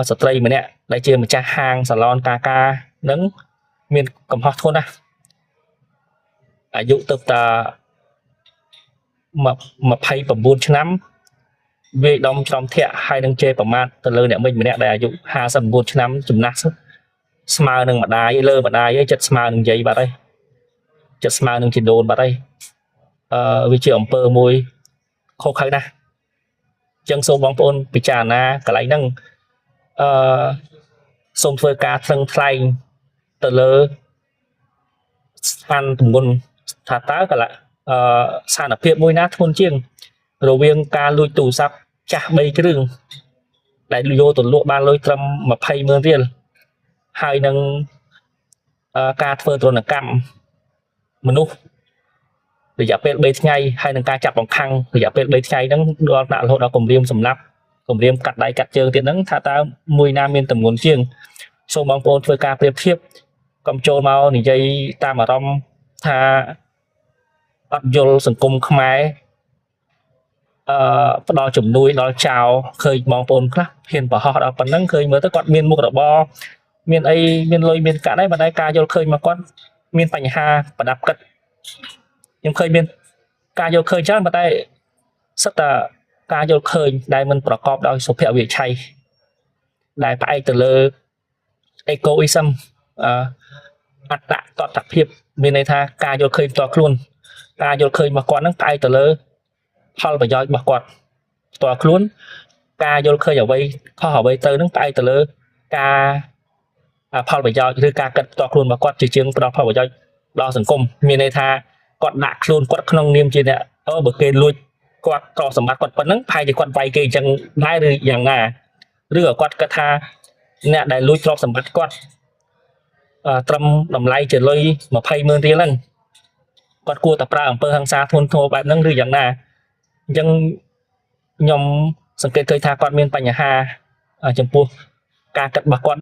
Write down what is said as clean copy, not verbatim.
ស្ត្រីម្នាក់ដែលជាម្ចាស់ហាងសាឡនកាកានឹងមានកំហុសធ្ងន់ណាស់អាយុទៅតា29ឆ្នាំវាយដំច្រំធាក់ហើយនឹងជេរប្រមាថទៅលើអ្នកមិញម្នាក់ដែលអាយុ59ឆ្នាំចំណាស់ស្មើនឹងម្ដាយលើម្ដាយឯងចិត្តស្មើនឹងយាយបាត់ហើយចិត្តស្មើនឹងជីដូនបាត់ហើយវាជាអំពើមួយខុសខើណាស់អញ្ចឹងសូមបងប្អូនពិចារណាកន្លែងហ្នឹងសូមធ្វើការថ្លឹងថ្លែងទៅលើស្ថានទម្ងន់ថាតើកន្លែងស្ថានភាពមួយណាធ្ងន់ជាងរវាងការលួចទូរស័ព្ទចាស់3គ្រឿងដែលយកទៅលក់បានលុយត្រឹម20,000 រៀលហើយនឹងការធ្វើទរណកម្មមនុស្សរយៈពេល3ថ្ងៃហើយនឹងការចាប់បង្ខាំងរយៈពេល3ថ្ងៃហ្នឹងដល់ដាក់រហូតដល់គម្រាមសម្លាប់គម្រាមកាត់ដៃកាត់ជើងទៀតហ្នឹងថាតើមួយណាមានទម្ងន់ជាងសូមបងប្អូនធ្វើការប្រៀបធៀបកុំចូលមកនិយាយតាមអារម្មណ៍ថាអត់យល់សង្គមខ្មែរផ្ដល់ជំនួយដល់ចៅឃើញបងប្អូនខ្លះហ៊ានបរោះដល់ប៉ុណ្ណឹងឃើញមើលទៅគាត់មានមុខរបរមានអីមានលុយមានកាក់ដែរបើតែការយល់ឃើញមកគាត់មានបញ្ហាប្រដាប់គិតខ្ញុំឃើញមានការយល់ឃើញច្រើនប៉ុន្តែសិតតែការយល់ឃើញដែលមិនប្រកបដោយសុភវិឆ័យដែលផ្អែកទៅលើ egoism អត្តតថភាពមានន័យថាការយល់ឃើញផ្ទាល់ខ្លួនការយល់ឃើញរបស់គាត់ហ្នឹងផ្អែកទៅលើផលប្រយោជន៍របស់គាត់ផ្ទាល់ខ្លួនការយល់ឃើញអ្វីខុសអ្វីទៅហ្នឹងផ្អែកទៅលើការផលប្រយោជន៍ឬការគិតផ្ទាល់ខ្លួនរបស់គាត់ជាជាងផ្ដល់ផលប្រយោជន៍ដល់សង្គមមានន័យថាគាត់ដាក់ខ្លួនគាត់ក្នុងនាមជាអ្នកបើគេលួចគាត់ទ្រព្យសម្បត្តិគាត់ប៉ុណ្ណឹងប្រហែលជាគាត់វាយគេអញ្ចឹងដែរឬយ៉ាងណាឬក៏គាត់គិតថាអ្នកដែលលួចទ្រព្យសម្បត្តិគាត់ត្រឹមតម្លៃជាលុយ20,000 រៀលហ្នឹងគាត់គួរតែប្រើអំពើហិង្សាធ្ងន់ធ្ងរបែបហ្នឹងឬយ៉ាងណាអញ្ចឹងខ្ញុំសង្កេតឃើញថាគាត់មានបញ្ហាចំពោះការគិតរបស់គាត់